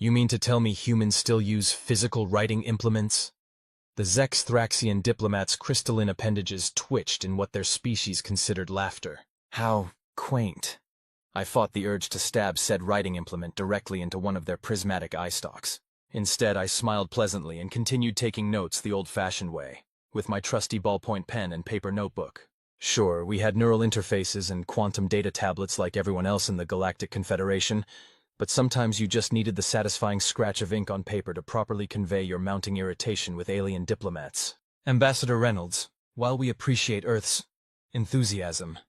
You mean to tell me humans still use physical writing implements? The Thraxian diplomats' crystalline appendages twitched in what their species considered laughter. How quaint. I fought the urge to stab said writing implement directly into one of their prismatic eye stalks. Instead, I smiled pleasantly and continued taking notes the old-fashioned way, with my trusty ballpoint pen and paper notebook. Sure, we had neural interfaces and quantum data tablets like everyone else in the Galactic Confederation, but sometimes you just needed the satisfying scratch of ink on paper to properly convey your mounting irritation with alien diplomats. Ambassador Reynolds, while we appreciate Earth's enthusiasm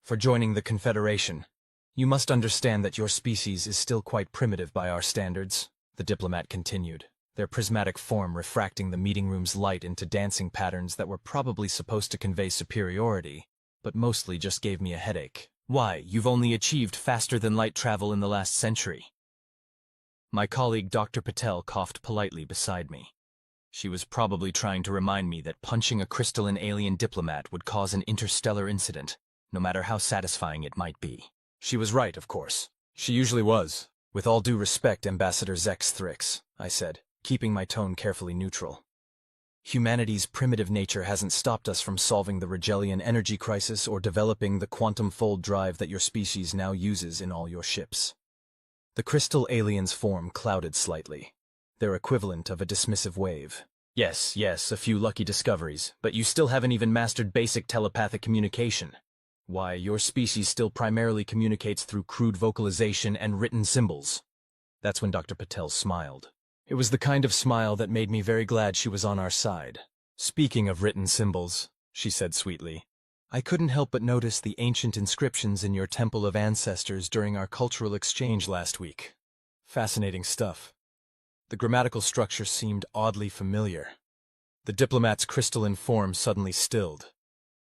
for joining the Confederation, you must understand that your species is still quite primitive by our standards, the diplomat continued, their prismatic form refracting the meeting room's light into dancing patterns that were probably supposed to convey superiority, but mostly just gave me a headache. Why, you've only achieved faster-than-light travel in the last century. My colleague Dr. Patel coughed politely beside me. She was probably trying to remind me that punching a crystalline alien diplomat would cause an interstellar incident, no matter how satisfying it might be. She was right, of course. She usually was. With all due respect, Ambassador Thrix, I said, keeping my tone carefully neutral. Humanity's primitive nature hasn't stopped us from solving the Rigelian energy crisis or developing the quantum fold drive that your species now uses in all your ships. The crystal alien's form clouded slightly, their equivalent of a dismissive wave. Yes, a few lucky discoveries, but you still haven't even mastered basic telepathic communication. Why, your species still primarily communicates through crude vocalization and written symbols. That's when Dr. Patel smiled. It was the kind of smile that made me very glad she was on our side. Speaking of written symbols, she said sweetly, I couldn't help but notice the ancient inscriptions in your Temple of Ancestors during our cultural exchange last week. Fascinating stuff. The grammatical structure seemed oddly familiar. The diplomat's crystalline form suddenly stilled,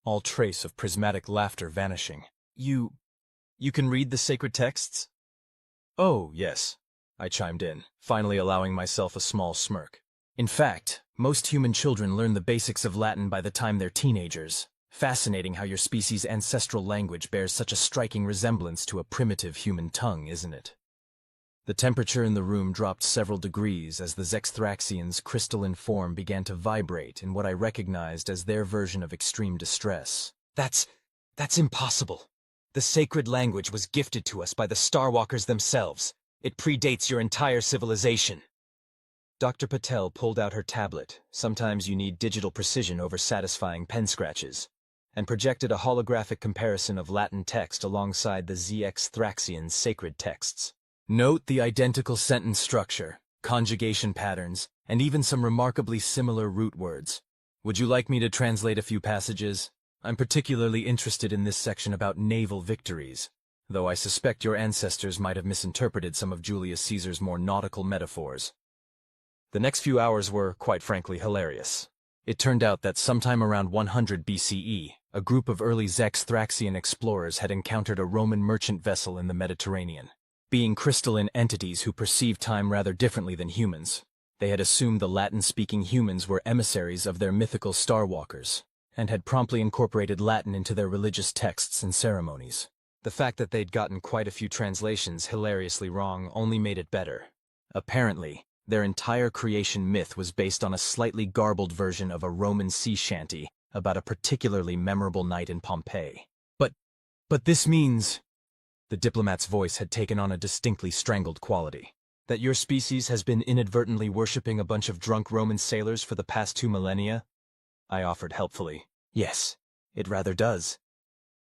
all trace of prismatic laughter vanishing. You can read the sacred texts? Oh, yes, I chimed in, finally allowing myself a small smirk. In fact, most human children learn the basics of Latin by the time they're teenagers. Fascinating how your species' ancestral language bears such a striking resemblance to a primitive human tongue, isn't it? The temperature in the room dropped several degrees as the Thraxians' crystalline form began to vibrate in what I recognized as their version of extreme distress. That's impossible. The sacred language was gifted to us by the Starwalkers themselves. It predates your entire civilization. Dr. Patel pulled out her tablet, sometimes you need digital precision over satisfying pen scratches, and projected a holographic comparison of Latin text alongside the Thraxians' sacred texts. Note the identical sentence structure, conjugation patterns, and even some remarkably similar root words. Would you like me to translate a few passages? I'm particularly interested in this section about naval victories, though I suspect your ancestors might have misinterpreted some of Julius Caesar's more nautical metaphors. The next few hours were, quite frankly, hilarious. It turned out that sometime around 100 BCE, a group of early Thraxian explorers had encountered a Roman merchant vessel in the Mediterranean. Being crystalline entities who perceive time rather differently than humans, they had assumed the Latin-speaking humans were emissaries of their mythical Starwalkers, and had promptly incorporated Latin into their religious texts and ceremonies. The fact that they'd gotten quite a few translations hilariously wrong only made it better. Apparently, their entire creation myth was based on a slightly garbled version of a Roman sea shanty about a particularly memorable night in Pompeii. But this means... The diplomat's voice had taken on a distinctly strangled quality. That your species has been inadvertently worshipping a bunch of drunk Roman sailors for the past 2 millennia? I offered helpfully. Yes, it rather does.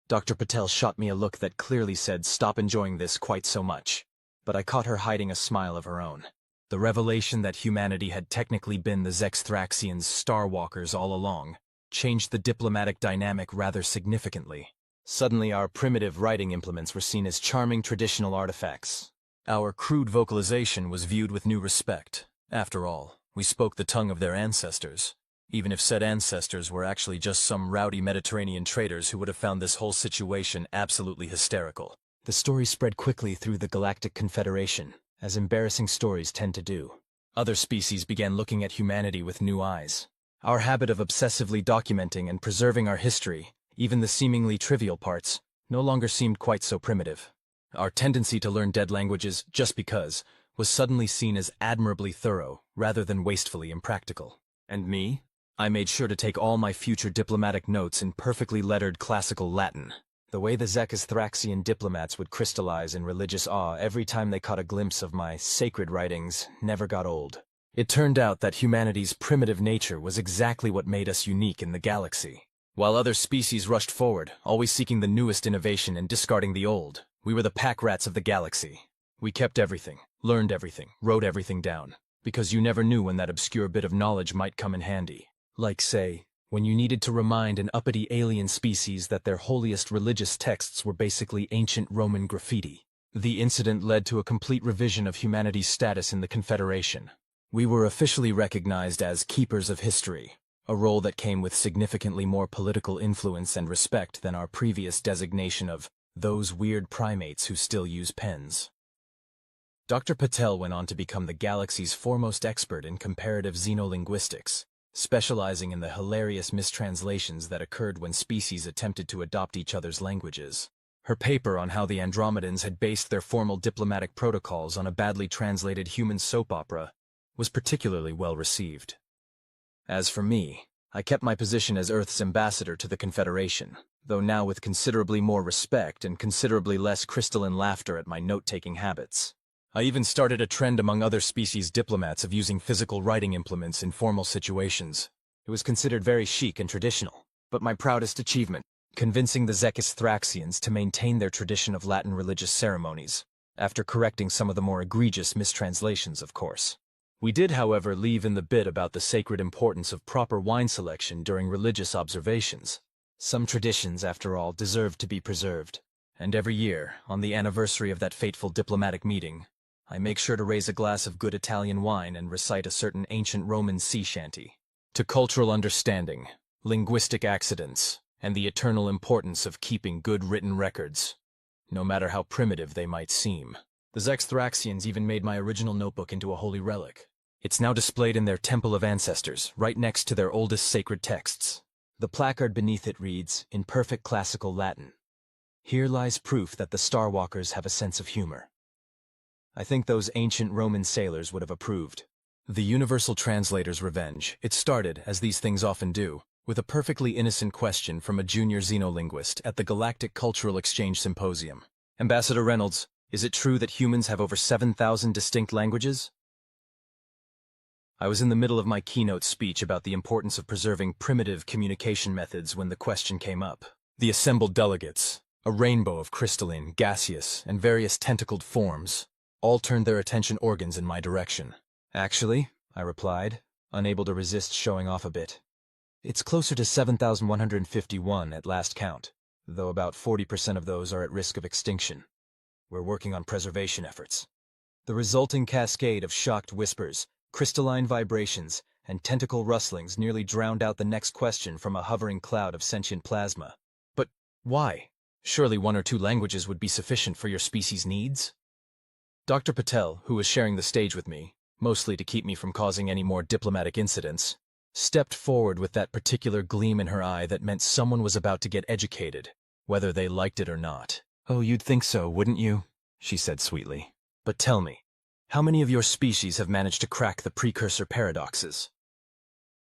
Dr. Patel shot me a look that clearly said stop enjoying this quite so much. But I caught her hiding a smile of her own. The revelation that humanity had technically been the Thraxians' Starwalkers all along changed the diplomatic dynamic rather significantly. Suddenly our primitive writing implements were seen as charming traditional artifacts. Our crude vocalization was viewed with new respect. After all, we spoke the tongue of their ancestors, even if said ancestors were actually just some rowdy Mediterranean traders who would have found this whole situation absolutely hysterical. The story spread quickly through the Galactic Confederation, as embarrassing stories tend to do. Other species began looking at humanity with new eyes. Our habit of obsessively documenting and preserving our history, even the seemingly trivial parts, no longer seemed quite so primitive. Our tendency to learn dead languages just because was suddenly seen as admirably thorough, rather than wastefully impractical. And me? I made sure to take all my future diplomatic notes in perfectly lettered classical Latin. The way the Thraxian diplomats would crystallize in religious awe every time they caught a glimpse of my sacred writings never got old. It turned out that humanity's primitive nature was exactly what made us unique in the galaxy. While other species rushed forward, always seeking the newest innovation and discarding the old, we were the pack rats of the galaxy. We kept everything, learned everything, wrote everything down, because you never knew when that obscure bit of knowledge might come in handy. Like, say, when you needed to remind an uppity alien species that their holiest religious texts were basically ancient Roman graffiti. The incident led to a complete revision of humanity's status in the Confederation. We were officially recognized as keepers of history, a role that came with significantly more political influence and respect than our previous designation of those weird primates who still use pens. Dr. Patel went on to become the galaxy's foremost expert in comparative xenolinguistics, specializing in the hilarious mistranslations that occurred when species attempted to adopt each other's languages. Her paper on how the Andromedans had based their formal diplomatic protocols on a badly translated human soap opera was particularly well received. As for me, I kept my position as Earth's ambassador to the Confederation, though now with considerably more respect and considerably less crystalline laughter at my note-taking habits. I even started a trend among other species diplomats of using physical writing implements in formal situations. It was considered very chic and traditional, but my proudest achievement, convincing the Thraxians to maintain their tradition of Latin religious ceremonies, after correcting some of the more egregious mistranslations, of course. We did, however, leave in the bit about the sacred importance of proper wine selection during religious observations. Some traditions, after all, deserved to be preserved, and every year, on the anniversary of that fateful diplomatic meeting, I make sure to raise a glass of good Italian wine and recite a certain ancient Roman sea shanty. To cultural understanding, linguistic accidents, and the eternal importance of keeping good written records, no matter how primitive they might seem. The Thraxians even made my original notebook into a holy relic. It's now displayed in their Temple of Ancestors, right next to their oldest sacred texts. The placard beneath it reads, in perfect classical Latin, "Here lies proof that the Starwalkers have a sense of humor." I think those ancient Roman sailors would have approved. The Universal Translator's revenge. It started, as these things often do, with a perfectly innocent question from a junior xenolinguist at the Galactic Cultural Exchange Symposium. "Ambassador Reynolds, is it true that humans have over 7,000 distinct languages?" I was in the middle of my keynote speech about the importance of preserving primitive communication methods when the question came up. The assembled delegates, a rainbow of crystalline, gaseous, and various tentacled forms, all turned their attention organs in my direction. "Actually," I replied, unable to resist showing off a bit, "it's closer to 7,151 at last count, though about 40% of those are at risk of extinction. We're working on preservation efforts." The resulting cascade of shocked whispers, crystalline vibrations, and tentacle rustlings nearly drowned out the next question from a hovering cloud of sentient plasma. "But why? Surely 1 or 2 languages would be sufficient for your species' needs?" Dr. Patel, who was sharing the stage with me, mostly to keep me from causing any more diplomatic incidents, stepped forward with that particular gleam in her eye that meant someone was about to get educated, whether they liked it or not. "Oh, you'd think so, wouldn't you?" she said sweetly. "But tell me, how many of your species have managed to crack the precursor paradoxes?"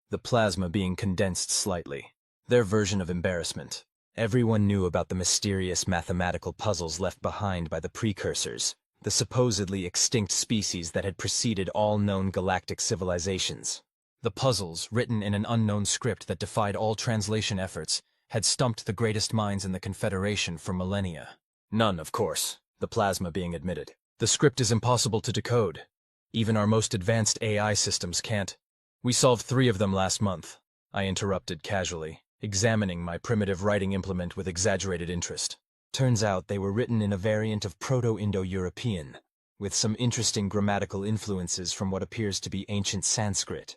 The plasma being condensed slightly. Their version of embarrassment. Everyone knew about the mysterious mathematical puzzles left behind by the precursors, the supposedly extinct species that had preceded all known galactic civilizations. The puzzles, written in an unknown script that defied all translation efforts, had stumped the greatest minds in the Confederation for millennia. None, of course, the plasma being admitted. The script is impossible to decode. Even our most advanced AI systems can't. "We solved 3 of them last month," I interrupted casually, examining my primitive writing implement with exaggerated interest. Turns out they were written in a variant of Proto-Indo-European, with some interesting grammatical influences from what appears to be ancient Sanskrit.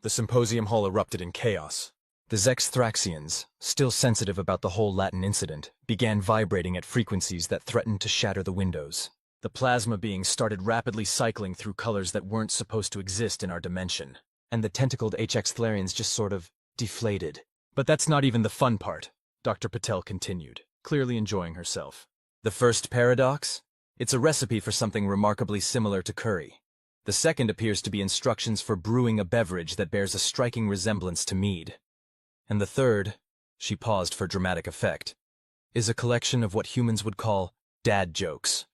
The symposium hall erupted in chaos. The Thraxians, still sensitive about the whole Latin incident, began vibrating at frequencies that threatened to shatter the windows. The plasma beings started rapidly cycling through colors that weren't supposed to exist in our dimension, and the tentacled HFYians just sort of deflated. "But that's not even the fun part," Dr. Patel continued, clearly enjoying herself. "The first paradox? It's a recipe for something remarkably similar to curry. The second appears to be instructions for brewing a beverage that bears a striking resemblance to mead. And the third, she paused for dramatic effect, is a collection of what humans would call dad jokes.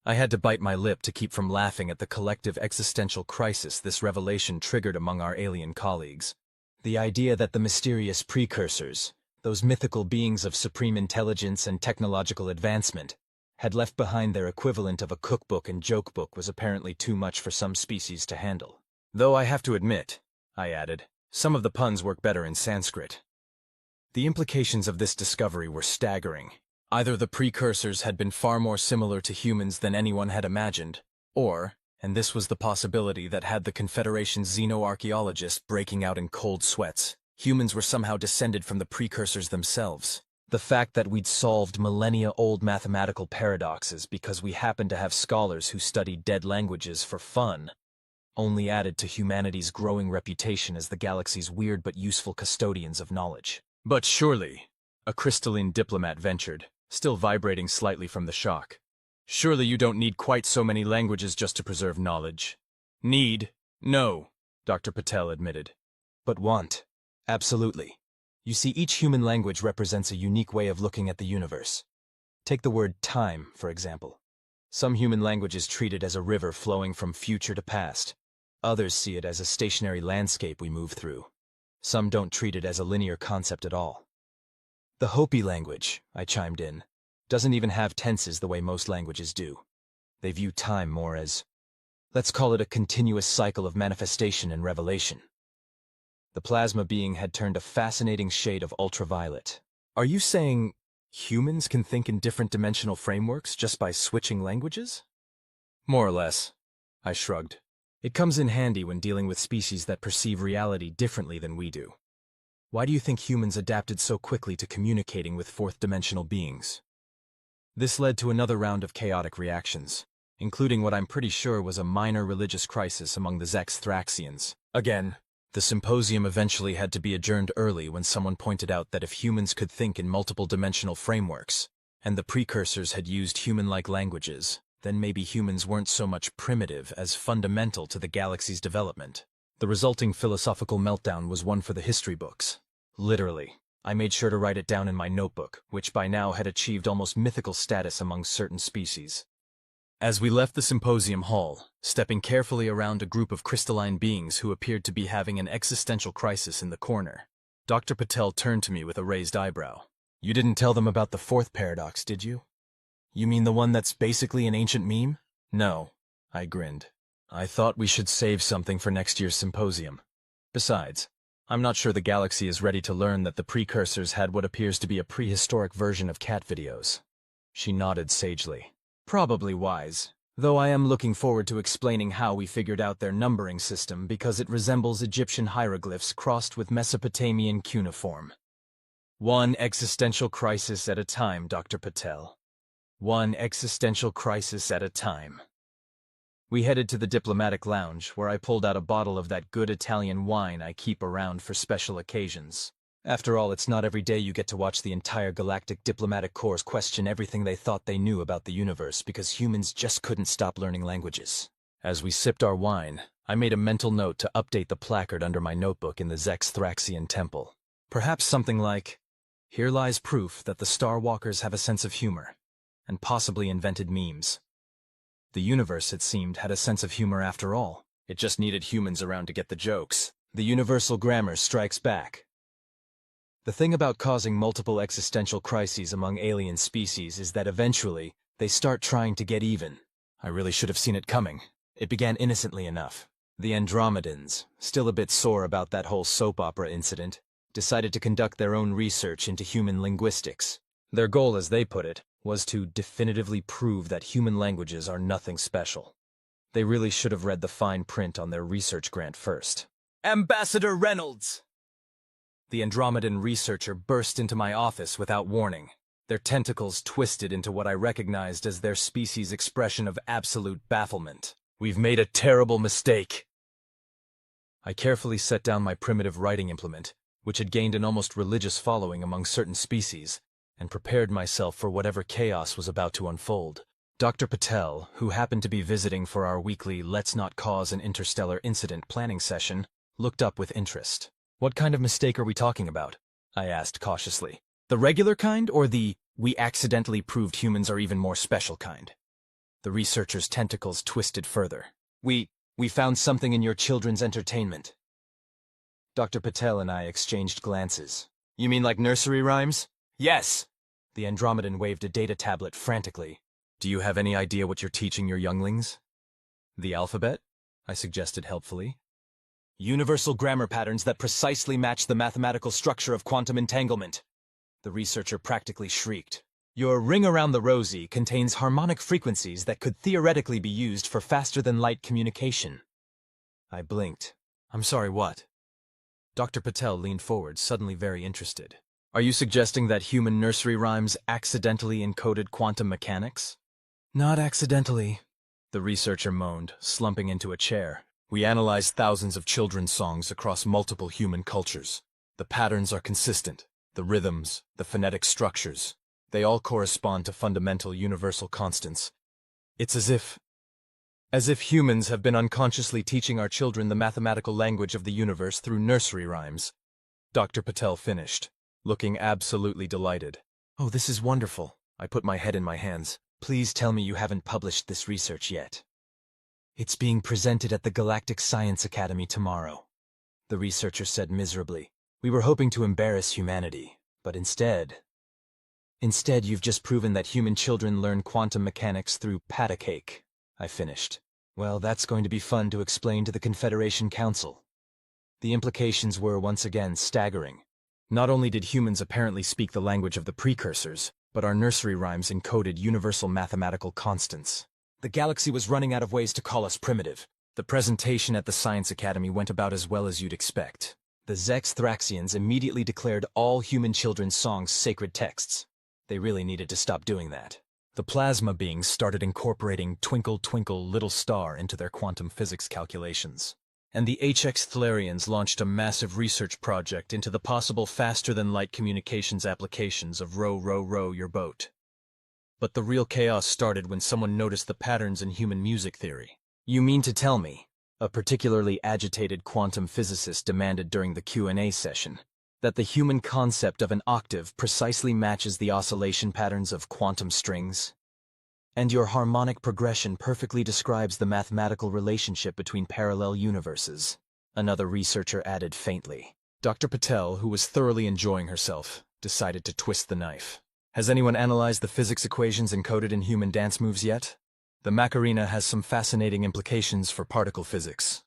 I had to bite my lip to keep from laughing at the collective existential crisis this revelation triggered among our alien colleagues. The idea that the mysterious precursors, those mythical beings of supreme intelligence and technological advancement, had left behind their equivalent of a cookbook and joke book was apparently too much for some species to handle. Though I have to admit, I added, some of the puns work better in Sanskrit. The implications of this discovery were staggering. Either the precursors had been far more similar to humans than anyone had imagined, or, and this was the possibility that had the Confederation's xenoarchaeologists breaking out in cold sweats, humans were somehow descended from the precursors themselves. The fact that we'd solved millennia-old mathematical paradoxes because we happened to have scholars who studied dead languages for fun only added to humanity's growing reputation as the galaxy's weird but useful custodians of knowledge. But surely, a crystalline diplomat ventured, still vibrating slightly from the shock. Surely you don't need quite so many languages just to preserve knowledge. Need? No, Dr. Patel admitted. But want? Absolutely. You see, each human language represents a unique way of looking at the universe. Take the word time, for example. Some human languages treat it as a river flowing from future to past. Others see it as a stationary landscape we move through. Some don't treat it as a linear concept at all. The Hopi language, I chimed in, doesn't even have tenses the way most languages do. They view time more as, let's call it a continuous cycle of manifestation and revelation. The plasma being had turned a fascinating shade of ultraviolet. Are you saying humans can think in different dimensional frameworks just by switching languages? More or less, I shrugged. It comes in handy when dealing with species that perceive reality differently than we do. Why do you think humans adapted so quickly to communicating with fourth-dimensional beings? This led to another round of chaotic reactions, including what I'm pretty sure was a minor religious crisis among the Thraxians. Again, the symposium eventually had to be adjourned early when someone pointed out that if humans could think in multiple dimensional frameworks, and the precursors had used human-like languages, then maybe humans weren't so much primitive as fundamental to the galaxy's development. The resulting philosophical meltdown was one for the history books. Literally. I made sure to write it down in my notebook, which by now had achieved almost mythical status among certain species. As we left the symposium hall, stepping carefully around a group of crystalline beings who appeared to be having an existential crisis in the corner, Dr. Patel turned to me with a raised eyebrow. You didn't tell them about the fourth paradox, did you? You mean the one that's basically an ancient meme? No, I grinned. I thought we should save something for next year's symposium. Besides, I'm not sure the galaxy is ready to learn that the precursors had what appears to be a prehistoric version of cat videos. She nodded sagely. Probably wise, though I am looking forward to explaining how we figured out their numbering system because it resembles Egyptian hieroglyphs crossed with Mesopotamian cuneiform. One existential crisis at a time, Dr. Patel. One existential crisis at a time. We headed to the diplomatic lounge, where I pulled out a bottle of that good Italian wine I keep around for special occasions. After all, it's not every day you get to watch the entire Galactic Diplomatic Corps question everything they thought they knew about the universe because humans just couldn't stop learning languages. As we sipped our wine, I made a mental note to update the placard under my notebook in the Thraxian temple. Perhaps something like, "Here lies proof that the Star Walkers have a sense of humor, and possibly invented memes." The universe, it seemed, had a sense of humor after all. It just needed humans around to get the jokes. The universal grammar strikes back. The thing about causing multiple existential crises among alien species is that eventually, they start trying to get even. I really should have seen it coming. It began innocently enough. The Andromedans, still a bit sore about that whole soap opera incident, decided to conduct their own research into human linguistics. Their goal, as they put it, was to definitively prove that human languages are nothing special. They really should have read the fine print on their research grant first. Ambassador Reynolds! The Andromedan researcher burst into my office without warning, their tentacles twisted into what I recognized as their species' expression of absolute bafflement. We've made a terrible mistake. I carefully set down my primitive writing implement, which had gained an almost religious following among certain species, and prepared myself for whatever chaos was about to unfold. Dr. Patel, who happened to be visiting for our weekly Let's Not Cause an Interstellar Incident planning session, looked up with interest. What kind of mistake are we talking about? I asked cautiously. The regular kind, or the we accidentally proved humans are even more special kind? The researcher's tentacles twisted further. We found something in your children's entertainment. Dr. Patel and I exchanged glances. You mean like nursery rhymes? Yes! The Andromedan waved a data tablet frantically. Do you have any idea what you're teaching your younglings? The alphabet? I suggested helpfully. Universal grammar patterns that precisely match the mathematical structure of quantum entanglement. The researcher practically shrieked. Your ring around the rosy contains harmonic frequencies that could theoretically be used for faster-than-light communication. I blinked. I'm sorry, what? Dr. Patel leaned forward, suddenly very interested. Are you suggesting that human nursery rhymes accidentally encoded quantum mechanics? Not accidentally, the researcher moaned, slumping into a chair. We analyzed thousands of children's songs across multiple human cultures. The patterns are consistent. The rhythms, the phonetic structures, they all correspond to fundamental universal constants. It's as if humans have been unconsciously teaching our children the mathematical language of the universe through nursery rhymes. Dr. Patel finished, looking absolutely delighted. Oh, this is wonderful. I put my head in my hands. Please tell me you haven't published this research yet. It's being presented at the Galactic Science Academy tomorrow, the researcher said miserably. We were hoping to embarrass humanity, but instead you've just proven that human children learn quantum mechanics through pat a cake, I finished. Well, that's going to be fun to explain to the Confederation Council. The implications were once again staggering. Not only did humans apparently speak the language of the precursors, but our nursery rhymes encoded universal mathematical constants. The galaxy was running out of ways to call us primitive. The presentation at the Science Academy went about as well as you'd expect. The Thraxians immediately declared all human children's songs sacred texts. They really needed to stop doing that. The plasma beings started incorporating Twinkle Twinkle Little Star into their quantum physics calculations. And the HFY launched a massive research project into the possible faster-than-light communications applications of row, row, row your boat. But the real chaos started when someone noticed the patterns in human music theory. You mean to tell me, a particularly agitated quantum physicist demanded during the Q&A session, that the human concept of an octave precisely matches the oscillation patterns of quantum strings? And your harmonic progression perfectly describes the mathematical relationship between parallel universes, another researcher added faintly. Dr. Patel, who was thoroughly enjoying herself, decided to twist the knife. Has anyone analyzed the physics equations encoded in human dance moves yet? The Macarena has some fascinating implications for particle physics.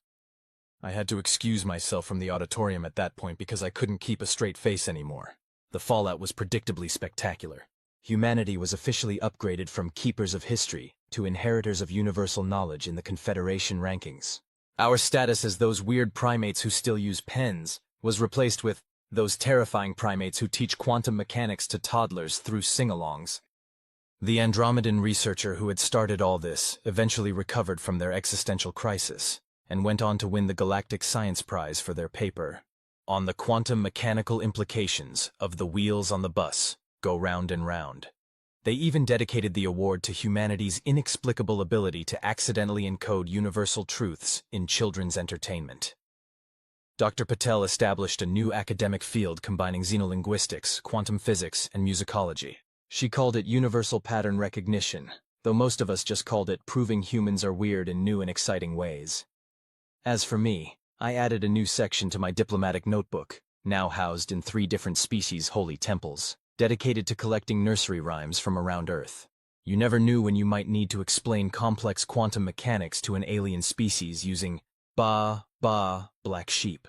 I had to excuse myself from the auditorium at that point because I couldn't keep a straight face anymore. The fallout was predictably spectacular. Humanity was officially upgraded from keepers of history to inheritors of universal knowledge in the Confederation rankings. Our status as those weird primates who still use pens was replaced with those terrifying primates who teach quantum mechanics to toddlers through sing-alongs. The Andromedan researcher who had started all this eventually recovered from their existential crisis and went on to win the Galactic Science Prize for their paper on the quantum mechanical implications of the wheels on the bus go round and round. They even dedicated the award to humanity's inexplicable ability to accidentally encode universal truths in children's entertainment. Dr. Patel established a new academic field combining xenolinguistics, quantum physics, and musicology. She called it universal pattern recognition, though most of us just called it proving humans are weird in new and exciting ways. As for me, I added a new section to my diplomatic notebook, now housed in 3 different species' holy temples, dedicated to collecting nursery rhymes from around Earth. You never knew when you might need to explain complex quantum mechanics to an alien species using ba, black sheep.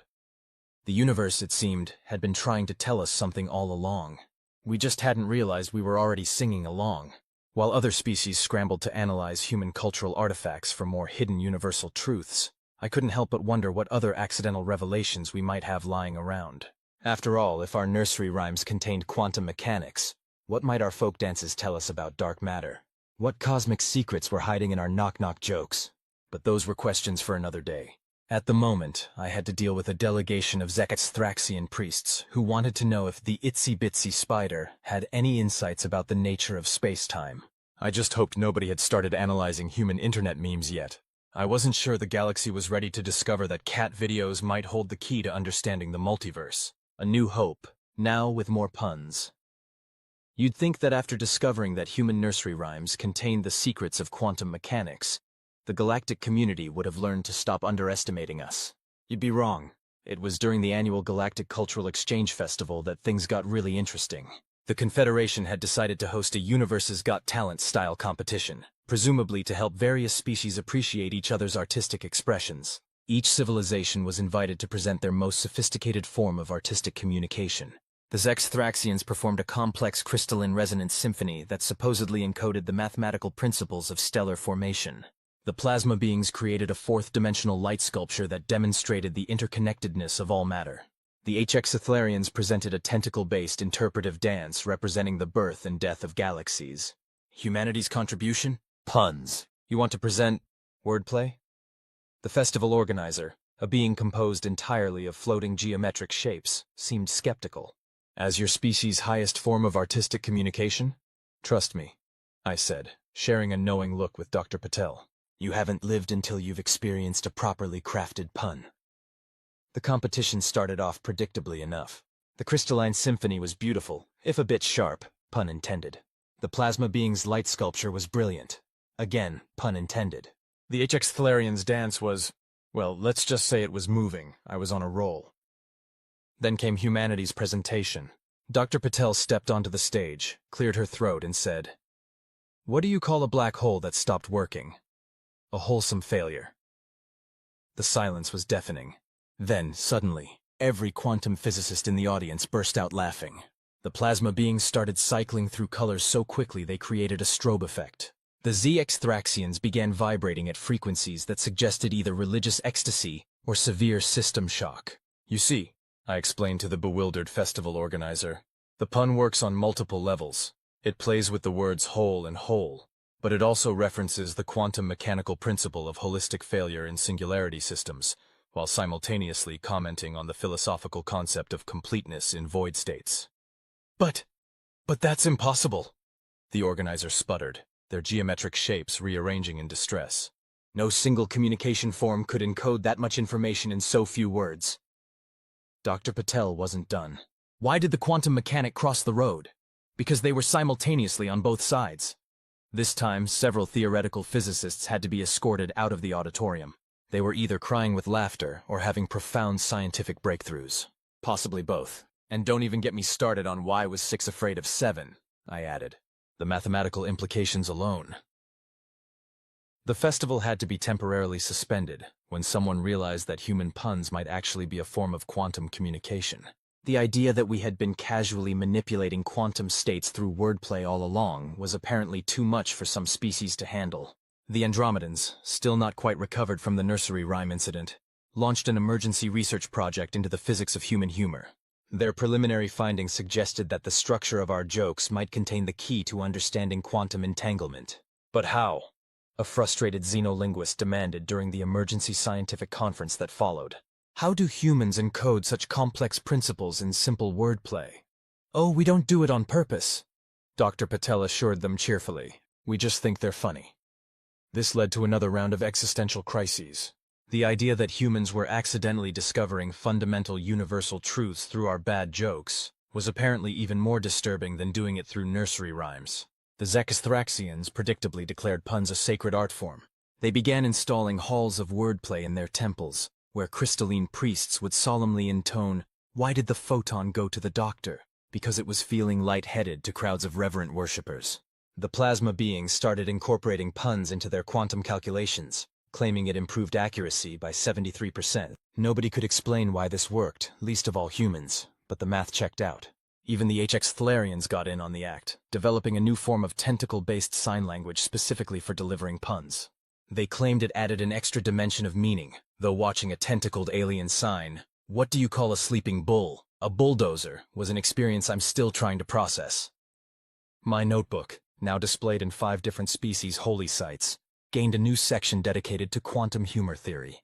The universe, it seemed, had been trying to tell us something all along. We just hadn't realized we were already singing along. While other species scrambled to analyze human cultural artifacts for more hidden universal truths, I couldn't help but wonder what other accidental revelations we might have lying around. After all, if our nursery rhymes contained quantum mechanics, what might our folk dances tell us about dark matter? What cosmic secrets were hiding in our knock-knock jokes? But those were questions for another day. At the moment, I had to deal with a delegation of Thraxian priests who wanted to know if the itsy-bitsy spider had any insights about the nature of space-time. I just hoped nobody had started analyzing human internet memes yet. I wasn't sure the galaxy was ready to discover that cat videos might hold the key to understanding the multiverse. A new hope, now with more puns. You'd think that after discovering that human nursery rhymes contained the secrets of quantum mechanics, the galactic community would have learned to stop underestimating us. You'd be wrong. It was during the annual Galactic Cultural Exchange Festival that things got really interesting. The Confederation had decided to host a Universe's Got Talent-style competition, presumably to help various species appreciate each other's artistic expressions. Each civilization was invited to present their most sophisticated form of artistic communication. The Thraxians performed a complex crystalline resonance symphony that supposedly encoded the mathematical principles of stellar formation. The plasma beings created a fourth-dimensional light sculpture that demonstrated the interconnectedness of all matter. The HFY presented a tentacle-based interpretive dance representing the birth and death of galaxies. Humanity's contribution? Puns. You want to present wordplay? The festival organizer, a being composed entirely of floating geometric shapes, seemed skeptical. As your species' highest form of artistic communication? Trust me, I said, sharing a knowing look with Dr. Patel. You haven't lived until you've experienced a properly crafted pun. The competition started off predictably enough. The crystalline symphony was beautiful, if a bit sharp, pun intended. The plasma being's light sculpture was brilliant. Again, pun intended. The HFY's dance was, well, let's just say it was moving. I was on a roll. Then came humanity's presentation. Dr. Patel stepped onto the stage, cleared her throat, and said, "What do you call a black hole that stopped working?" "A wholesome failure." The silence was deafening. Then, suddenly, every quantum physicist in the audience burst out laughing. The plasma beings started cycling through colors so quickly they created a strobe effect. The Thraxians began vibrating at frequencies that suggested either religious ecstasy or severe system shock. "You see," I explained to the bewildered festival organizer, "the pun works on multiple levels. It plays with the words whole and whole, but it also references the quantum mechanical principle of holistic failure in singularity systems, while simultaneously commenting on the philosophical concept of completeness in void states." But that's impossible," the organizer sputtered, their geometric shapes rearranging in distress. "No single communication form could encode that much information in so few words." Dr. Patel wasn't done. "Why did the quantum mechanic cross the road?" "Because they were simultaneously on both sides." This time, several theoretical physicists had to be escorted out of the auditorium. They were either crying with laughter or having profound scientific breakthroughs. Possibly both. And don't even get me started on why was 6 afraid of 7, I added. The mathematical implications alone. The festival had to be temporarily suspended when someone realized that human puns might actually be a form of quantum communication. The idea that we had been casually manipulating quantum states through wordplay all along was apparently too much for some species to handle. The Andromedans, still not quite recovered from the nursery rhyme incident, launched an emergency research project into the physics of human humor. Their preliminary findings suggested that the structure of our jokes might contain the key to understanding quantum entanglement. But how? A frustrated xenolinguist demanded during the emergency scientific conference that followed. How do humans encode such complex principles in simple wordplay? "Oh, we don't do it on purpose," Dr. Patel assured them cheerfully. "We just think they're funny." This led to another round of existential crises. The idea that humans were accidentally discovering fundamental universal truths through our bad jokes was apparently even more disturbing than doing it through nursery rhymes. The Thraxians predictably declared puns a sacred art form. They began installing halls of wordplay in their temples, where crystalline priests would solemnly intone, "Why did the photon go to the doctor?" because it was feeling lightheaded to crowds of reverent worshippers. The plasma beings started incorporating puns into their quantum calculations, claiming it improved accuracy by 73%. Nobody could explain why this worked, least of all humans, but the math checked out. Even the HFY got in on the act, developing a new form of tentacle-based sign language specifically for delivering puns. They claimed it added an extra dimension of meaning, though watching a tentacled alien sign, "What do you call a sleeping bull? A bulldozer," was an experience I'm still trying to process. My notebook, now displayed in 5 different species' holy sites, gained a new section dedicated to quantum humor theory.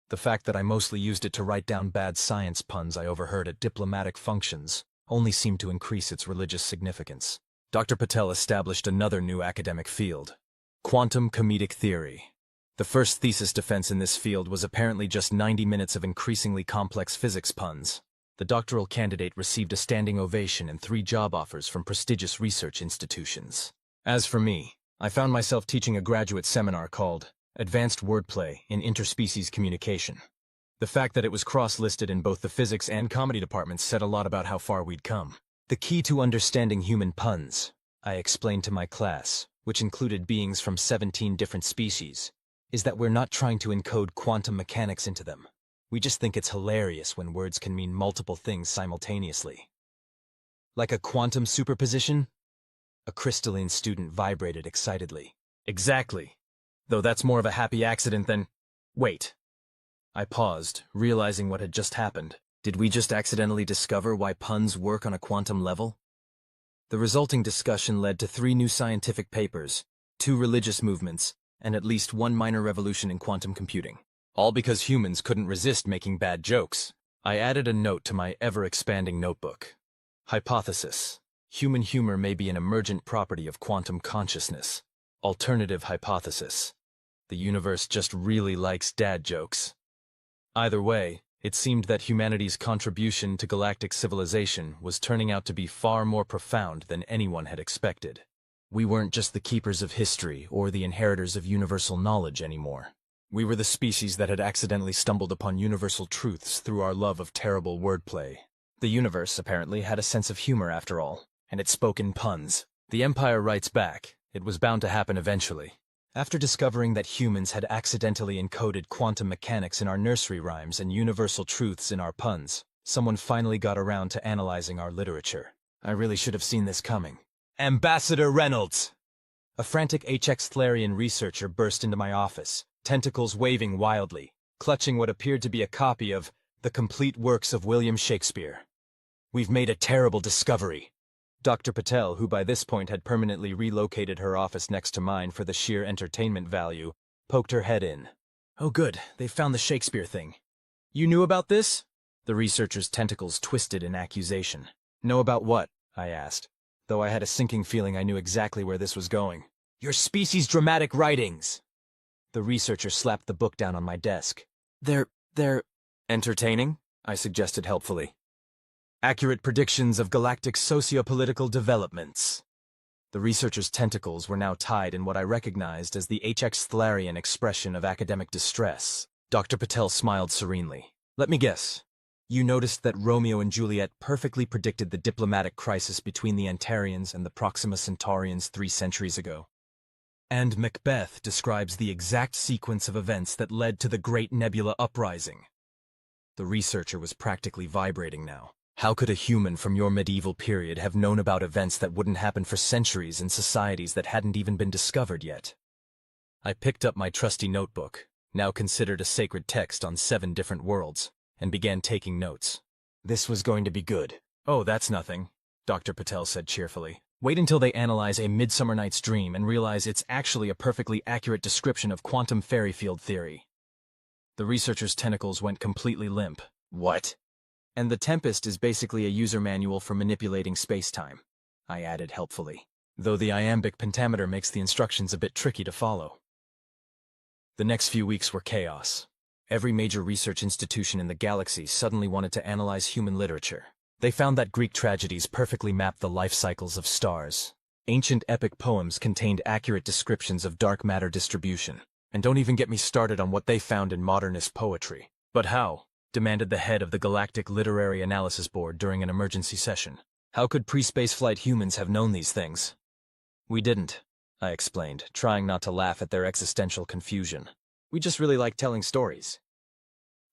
The fact that I mostly used it to write down bad science puns I overheard at diplomatic functions only seemed to increase its religious significance. Dr. Patel established another new academic field, quantum comedic theory. The first thesis defense in this field was apparently just 90 minutes of increasingly complex physics puns. The doctoral candidate received a standing ovation and 3 job offers from prestigious research institutions. As for me, I found myself teaching a graduate seminar called Advanced Wordplay in Interspecies Communication. The fact that it was cross-listed in both the physics and comedy departments said a lot about how far we'd come. The key to understanding human puns, I explained to my class, which included beings from 17 different species, is that we're not trying to encode quantum mechanics into them. We just think it's hilarious when words can mean multiple things simultaneously. Like a quantum superposition? A crystalline student vibrated excitedly. Exactly. Though that's more of a happy accident than... Wait. I paused, realizing what had just happened. Did we just accidentally discover why puns work on a quantum level? The resulting discussion led to 3 new scientific papers, 2 religious movements, and at least 1 minor revolution in quantum computing. All because humans couldn't resist making bad jokes. I added a note to my ever-expanding notebook. Hypothesis. Human humor may be an emergent property of quantum consciousness. Alternative hypothesis. The universe just really likes dad jokes. Either way, it seemed that humanity's contribution to galactic civilization was turning out to be far more profound than anyone had expected. We weren't just the keepers of history or the inheritors of universal knowledge anymore. We were the species that had accidentally stumbled upon universal truths through our love of terrible wordplay. The universe, apparently, had a sense of humor after all, and it spoke in puns. The Empire writes back, it was bound to happen eventually. After discovering that humans had accidentally encoded quantum mechanics in our nursery rhymes and universal truths in our puns, someone finally got around to analyzing our literature. I really should have seen this coming. Ambassador Reynolds! A frantic HFY researcher burst into my office, tentacles waving wildly, clutching what appeared to be a copy of The Complete Works of William Shakespeare. We've made a terrible discovery. Dr. Patel, who by this point had permanently relocated her office next to mine for the sheer entertainment value, poked her head in. Oh good, they found the Shakespeare thing. You knew about this? The researcher's tentacles twisted in accusation. Know about what? I asked, though I had a sinking feeling I knew exactly where this was going. Your species' dramatic writings! The researcher slapped the book down on my desk. They're entertaining? I suggested helpfully. Accurate predictions of galactic socio-political developments. The researcher's tentacles were now tied in what I recognized as the HFY expression of academic distress. Dr. Patel smiled serenely. Let me guess. You noticed that Romeo and Juliet perfectly predicted the diplomatic crisis between the Antarians and the Proxima Centaurians 3 centuries ago. And Macbeth describes the exact sequence of events that led to the Great Nebula Uprising. The researcher was practically vibrating now. How could a human from your medieval period have known about events that wouldn't happen for centuries in societies that hadn't even been discovered yet? I picked up my trusty notebook, now considered a sacred text on 7 different worlds, and began taking notes. This was going to be good. Oh, that's nothing, Dr. Patel said cheerfully. Wait until they analyze A Midsummer Night's Dream and realize it's actually a perfectly accurate description of quantum fairy field theory. The researcher's tentacles went completely limp. What? And The Tempest is basically a user manual for manipulating space-time, I added helpfully, though the iambic pentameter makes the instructions a bit tricky to follow. The next few weeks were chaos. Every major research institution in the galaxy suddenly wanted to analyze human literature. They found that Greek tragedies perfectly mapped the life cycles of stars. Ancient epic poems contained accurate descriptions of dark matter distribution. And don't even get me started on what they found in modernist poetry. But how? Demanded the head of the Galactic Literary Analysis Board during an emergency session. How could pre-spaceflight humans have known these things? We didn't, I explained, trying not to laugh at their existential confusion. We just really like telling stories.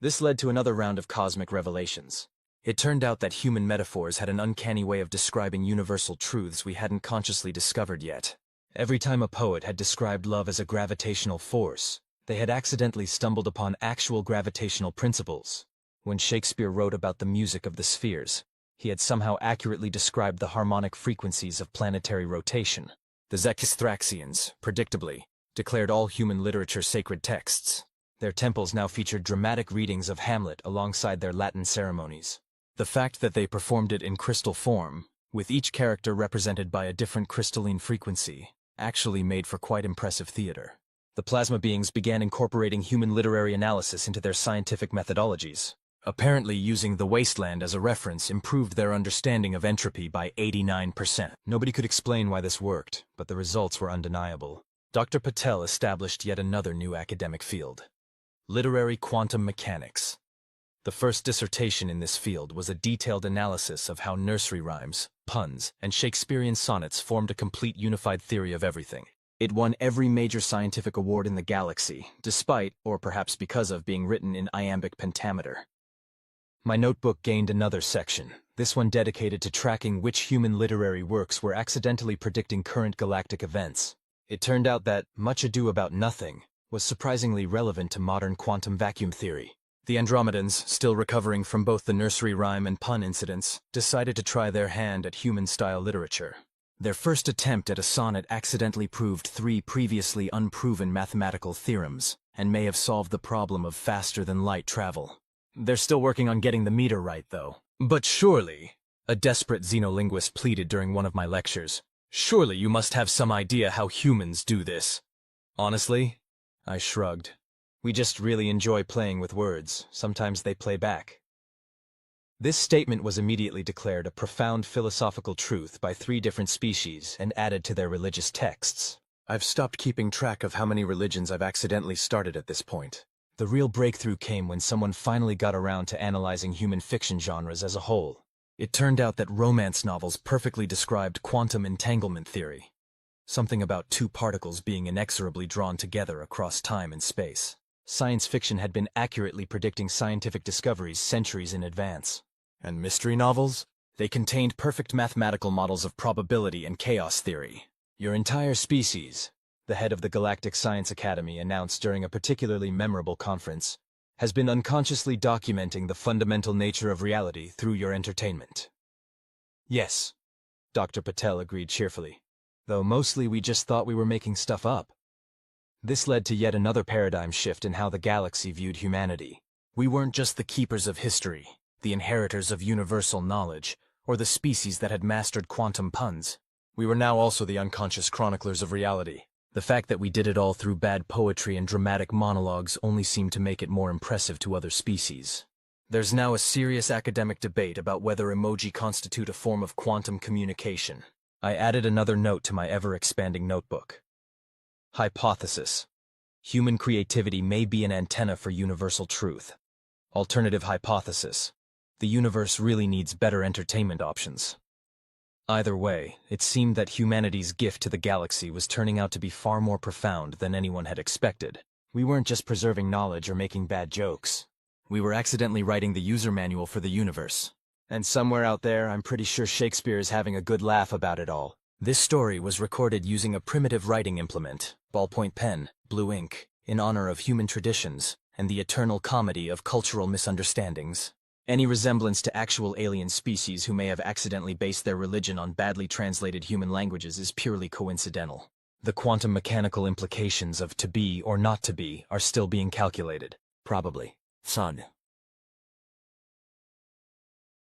This led to another round of cosmic revelations. It turned out that human metaphors had an uncanny way of describing universal truths we hadn't consciously discovered yet. Every time a poet had described love as a gravitational force, they had accidentally stumbled upon actual gravitational principles. When Shakespeare wrote about the music of the spheres, he had somehow accurately described the harmonic frequencies of planetary rotation. The Xenobiologists, predictably, declared all human literature sacred texts. Their temples now featured dramatic readings of Hamlet alongside their Latin ceremonies. The fact that they performed it in crystal form, with each character represented by a different crystalline frequency, actually made for quite impressive theater. The plasma beings began incorporating human literary analysis into their scientific methodologies. Apparently, using the wasteland as a reference improved their understanding of entropy by 89%. Nobody could explain why this worked, but the results were undeniable. Dr. Patel established yet another new academic field: literary quantum mechanics. The first dissertation in this field was a detailed analysis of how nursery rhymes, puns, and Shakespearean sonnets formed a complete unified theory of everything. It won every major scientific award in the galaxy, despite, or perhaps because of, being written in iambic pentameter. My notebook gained another section, this one dedicated to tracking which human literary works were accidentally predicting current galactic events. It turned out that Much Ado About Nothing was surprisingly relevant to modern quantum vacuum theory. The Andromedans, still recovering from both the nursery rhyme and pun incidents, decided to try their hand at human-style literature. Their first attempt at a sonnet accidentally proved 3 previously unproven mathematical theorems, and may have solved the problem of faster-than-light travel. They're still working on getting the meter right, though. But surely, a desperate xenolinguist pleaded during one of my lectures, surely you must have some idea how humans do this. Honestly, I shrugged. We just really enjoy playing with words. Sometimes they play back. This statement was immediately declared a profound philosophical truth by 3 different species and added to their religious texts. I've stopped keeping track of how many religions I've accidentally started at this point. The real breakthrough came when someone finally got around to analyzing human fiction genres as a whole. It turned out that romance novels perfectly described quantum entanglement theory, something about 2 particles being inexorably drawn together across time and space. Science fiction had been accurately predicting scientific discoveries centuries in advance. And mystery novels? They contained perfect mathematical models of probability and chaos theory. Your entire species, the head of the Galactic Science Academy announced during a particularly memorable conference, has been unconsciously documenting the fundamental nature of reality through your entertainment. Yes, Dr. Patel agreed cheerfully, though mostly we just thought we were making stuff up. This led to yet another paradigm shift in how the galaxy viewed humanity. We weren't just the keepers of history, the inheritors of universal knowledge, or the species that had mastered quantum puns. We were now also the unconscious chroniclers of reality. The fact that we did it all through bad poetry and dramatic monologues only seemed to make it more impressive to other species. There's now a serious academic debate about whether emoji constitute a form of quantum communication. I added another note to my ever-expanding notebook. Hypothesis: human creativity may be an antenna for universal truth. Alternative hypothesis: the universe really needs better entertainment options. Either way, it seemed that humanity's gift to the galaxy was turning out to be far more profound than anyone had expected. We weren't just preserving knowledge or making bad jokes. We were accidentally writing the user manual for the universe. And somewhere out there, I'm pretty sure Shakespeare is having a good laugh about it all. This story was recorded using a primitive writing implement, ballpoint pen, blue ink, in honor of human traditions and the eternal comedy of cultural misunderstandings. Any resemblance to actual alien species who may have accidentally based their religion on badly translated human languages is purely coincidental. The quantum mechanical implications of to be or not to be are still being calculated. Probably. Son.